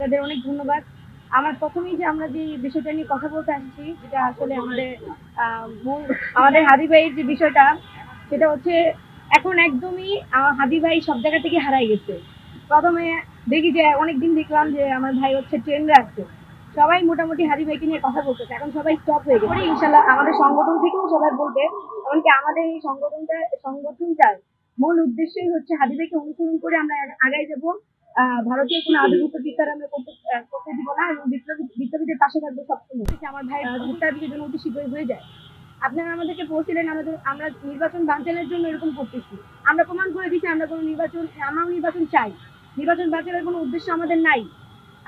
তাদের অনেক ধন্যবাদ। আমার প্রথমেই যে আমরা যে বিষয়টা নিয়ে কথা বলতে আসছি, যেটা আসলে মূল আমাদের হাদি ভাইয়ের যে বিষয়টা, সেটা হচ্ছে এখন একদমই হাদি ভাই সব জায়গা থেকে হারাই গেছে। প্রথমে দেখি যে অনেকদিন দেখলাম যে আমার ভাই হচ্ছে ট্রেন্ডে আসছে, সবাই মোটামুটি হাদি ভাইকে নিয়ে কথা বলতেছে, এখন সবাই স্টপ হয়ে গেছে। ইনশাল্লাহ আমাদের সংগঠন থেকেও সবাই বলবে, এমনকি আমাদের এই সংগঠনটার মূল উদ্দেশ্যই হচ্ছে হাদি ভাইকে অনুসরণ করে আমরা আগাই যাব। ভারতীয় কোনো আধিপত্য বিস্তার আমরা করতে দিব না, এবং বিপ্লবীদের পাশে থাকবো সবসময়। আমার ভাই ভোটার বিজয়ের জন্য অতি শীঘ্রই হয়ে যায়। আপনারা আমাদেরকে বলছিলেন আমরা নির্বাচন বানচালের জন্য এরকম করতেছি, আমরা প্রমাণ করে দিচ্ছি আমরাও নির্বাচন চাই। নির্বাচন বানচালের কোনো উদ্দেশ্য আমাদের নাই।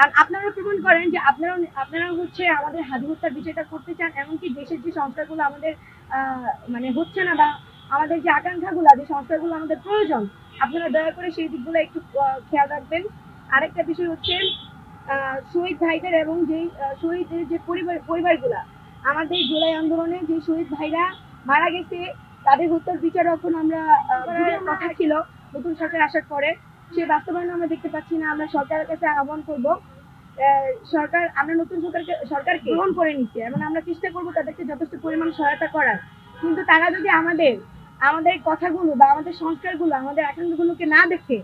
আর আপনারা প্রমাণ করেন যে আপনারা হচ্ছে আমাদের হাদি হত্যার বিষয়টা করতে চান, এমনকি দেশের যে সংস্কারগুলো আমাদের মানে হচ্ছে না, বা আমাদের যে আকাঙ্ক্ষাগুলো, যে সংস্কারগুলো আমাদের প্রয়োজন, আপনারা দয়া করে সেই দিকগুলো একটু খেয়াল রাখবেন। আরেকটা বিষয় হচ্ছে শহীদ ভাইদের এবং যেই শহীদের যে পরিবারগুলা, আমাদের জুলাই আন্দোলনে যে শহীদ ভাইরা মারা গেছে, তাদের হত্যার বিচার এখন আমরা কথা ছিল নতুন সরকার আসার পরে, সে বাস্তবায়ন আমরা দেখতে পাচ্ছি না। আমরা সরকারের কাছে আহ্বান করব, আমরা নতুন সরকারকে গ্রহণ করে নিচ্ছে, এবং আমরা চেষ্টা করব তাদেরকে যথেষ্ট পরিমাণ সহায়তা করার। কিন্তু তারা যদি আমাদের কথাগুলো বা আমাদের সংস্কারগুলো, আমাদের আকাঙ্ক্ষাগুলোকে না দেখে,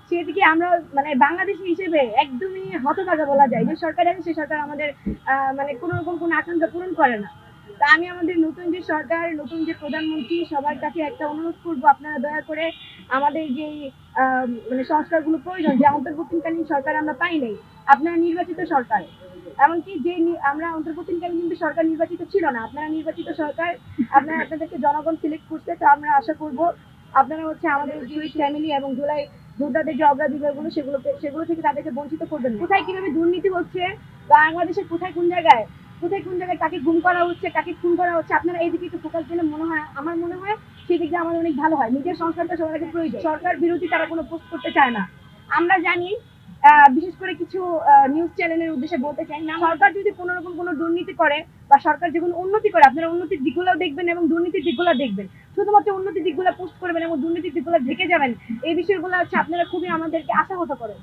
সেদিকে আমরা মানে বাংলাদেশি হিসেবে একদমই হতভাগা বলা যায়। যে সরকার আছে সে সরকার আমাদের মানে কোনো রকম কোনো আকাঙ্ক্ষা পূরণ করে না। তা আমি আমাদের নতুন যে সরকার, নতুন যে প্রধানমন্ত্রী, সবার কাছে একটা অনুরোধ করবো, আপনারা দয়া করে আমাদের যে মানে সংস্কারগুলো প্রয়োজন, যে অন্তর্বর্তীকালীন সরকার আমরা পাই নাই, আপনারা নির্বাচিত সরকার, এমনকি যে আমরা অন্তর্বর্তীকালীন কিন্তু সরকার নির্বাচিত ছিল না, আপনারা নির্বাচিত সরকার, আপনাদেরকে জনগণ সিলেক্ট করছে। তো আমরা আশা করব আপনারা হচ্ছে আমাদের জুই ফ্যামিলি এবং জুলাই যোদ্ধাদের যে অগ্রাধিকারগুলো, সেগুলো থেকে তাদেরকে বঞ্চিত করবেন। কোথায় কিভাবে দুর্নীতি হচ্ছে, বাংলাদেশের কোথায় কোন জায়গায় কাকে গুম করা হচ্ছে, কাকে খুন করা হচ্ছে, আপনারা এই দিকে একটু ফোকাস দিলে আমার মনে হয় সেদিকে আমাদের অনেক ভালো হয়। নিজের সংস্কারটা সবার আগে প্রয়োজন। সরকার বিরোধী তারা কোনো পোস্ট করতে চায় না, আমরা জানি। বিশেষ করে কিছু নিউজ চ্যানেলের উদ্দেশ্যে বলতে চাই না, সরকার যদি কোনো রকম কোনো দুর্নীতি করে বা সরকার যে কোনো উন্নতি করে, আপনারা উন্নতির দিকগুলো দেখবেন এবং দুর্নীতির দিকগুলো দেখবেন। শুধুমাত্র উন্নতির দিকগুলো পোস্ট করবেন এবং দুর্নীতির দিকগুলো ঢেকে যাবেন, এই বিষয়গুলো হচ্ছে আপনারা খুবই আমাদেরকে আশাহত করেন।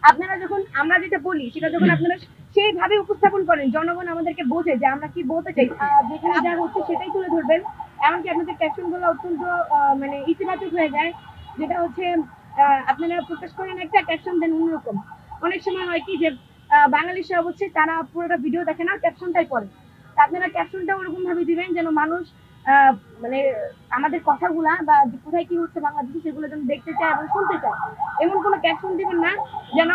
আপনারা যখন আমরা যেটা বলি সেটা যখন আপনারা সেইভাবে উপস্থাপন করেন, জনগণ আমাদেরকে বোঝে যে আমরা কি বলতে চাই, যেখানে যা হচ্ছে সেটাই তুলে ধরবেন। এমনকি আপনাদের ক্যাপশনগুলো অত্যন্ত মানে ইতিবাচক হয়ে যায়, যেটা হচ্ছে আপনারা প্রকাশ করেন একটা, ক্যাপশন দেন অন্যরকম। অনেক সময় হয় কি যে বাঙালিরা হচ্ছে তারা পুরোটা ভিডিও দেখে না, ক্যাপশনটাই পড়ে। তা আপনারা ক্যাপশনটা ওরকম ভাবে দিবেন যেন মানুষ মানে আমাদের কথাগুলা বা কোথায় কি হচ্ছে বাংলাদেশে, সেগুলো যেন দেখতে চায় এবং শুনতে চায়। এমন কোনো ক্যাপশন দিবেন না যেন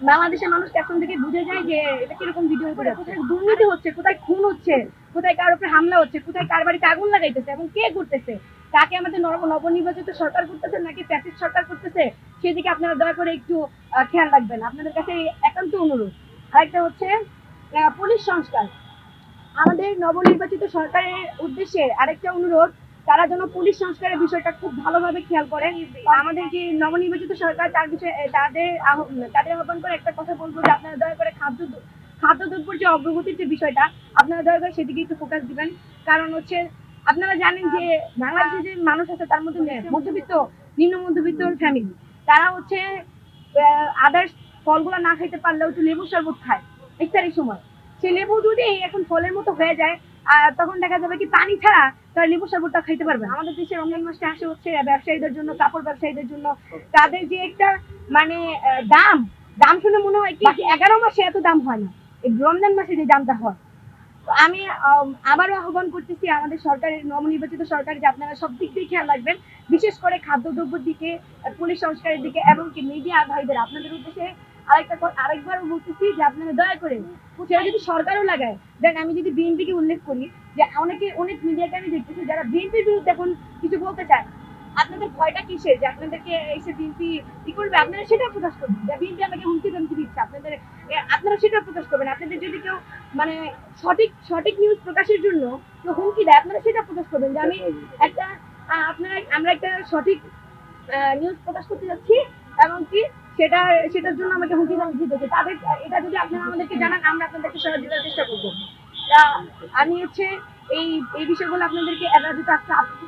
বাংলাদেশের মানুষ ক্যাপশন থেকে বুঝে যায় যে এটা কিরকম ভিডিও করে, কোথায় দুর্নীতি হচ্ছে, কোথায় খুন হচ্ছে, কোথায় কার উপরে হামলা হচ্ছে, কোথায় কার বাড়িতে আগুন লাগাইতেছে এবং কে করতেছে, তাকে আমাদের নবনির্বাচিত সরকার করতেছে নাকি ফ্যাসিস্ট সরকার করতেছে, সেদিকে আপনারা দয়া করে একটু খেয়াল রাখবেন। আপনাদের কাছে একান্ত অনুরোধ। আরেকটা হচ্ছে পুলিশ সংস্কার, আমাদের নবনির্বাচিত সরকারের উদ্দেশ্যে আরেকটা অনুরোধ, তারা যেন পুলিশ সংস্কারের বিষয়টা খুব ভালোভাবে খেয়াল করেন। আমাদের যে নবনির্বাচিত সরকার, তার বিষয়ে তাদের আহ্বান করে একটা কথা বলবো যে আপনারা দয়া করে খাদ্যদ্রব্যের যে অগ্রগতির যে বিষয়টা, আপনারা দয়া করে সেদিকে একটু ফোকাস দিবেন। কারণ হচ্ছে আপনারা জানেন যে বাংলাদেশে যে মানুষ আছে তার মধ্যে মধ্যবিত্ত, নিম্ন মধ্যবিত্ত ফ্যামিলি, তারা হচ্ছে আদার্স ফলগুলো না খাইতে পারলেও একটু লেবু শরবত খায় ইফতারের সময়। সেই লেবু যদি এখন ফলের মতো হয়ে যায়, তখন দেখা যাবে কি পানি ছাড়া তারা লেবু শরবতটা খাইতে পারবে। আমাদের দেশে রমজান মাসটা আসে হচ্ছে ব্যবসায়ীদের জন্য, কাপড় ব্যবসায়ীদের জন্য, তাদের যে একটা মানে দাম দাম শুনে মনে হয় কি 11 মাসে এত দাম হয় না, এই রমজান মাসে যে দামটা হয়। আমি আবারও আহ্বান করতেছি আমাদের সরকারের, নবনির্বাচিত সরকার, যে আপনারা সব দিক দিয়ে খেয়াল রাখবেন, বিশেষ করে খাদ্যদ্রব্যের দিকে, পুলিশ সংস্কারের দিকে, এবং কি মিডিয়া ভাইদের আপনাদের উদ্দেশ্যে আরেকবারও বলতেছি যে আপনারা দয়া করে, সেটা যদি সরকারও লাগায় দেন, আমি যদি বিএনপিকে উল্লেখ করি যে অনেক মিডিয়াকে আমি দেখতেছি যারা বিএনপির বিরুদ্ধে এখন কিছু বলতে চায়। আপনাদের ভয়টা কিসের যে আপনাদেরকে এসে বিএনপি কি করবে, আপনারা সেটা প্রকাশ করবেন যে বিএনপি আমাকে হুমকি ধমকি দিচ্ছে, আপনারা সেটা প্রকাশ করবেন। আপনাদের যদি কেউ মানে সঠিক নিউজ প্রকাশের জন্য কেউ হুমকি দেয়, আপনারা সেটা প্রকাশ করবেন যে আমি একটা আমরা একটা সঠিক নিউজ প্রকাশ করতে যাচ্ছি, এবং কি সেটার জন্য আমাকে হুমকি ধমকি দিতেছে। এটা যদি আপনারা আমাদেরকে জানান, আমরা আপনাদেরকে সহযোগিতা দেওয়ার চেষ্টা করবো। আমি হচ্ছে এই এই বিষয়গুলো আপনাদেরকে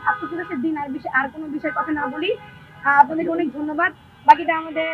আত্মপ্রকাশের দিন আর কোনো বিষয়ের কথা না বলি। আপনাদেরকে অনেক ধন্যবাদ। বাকিটা আমাদের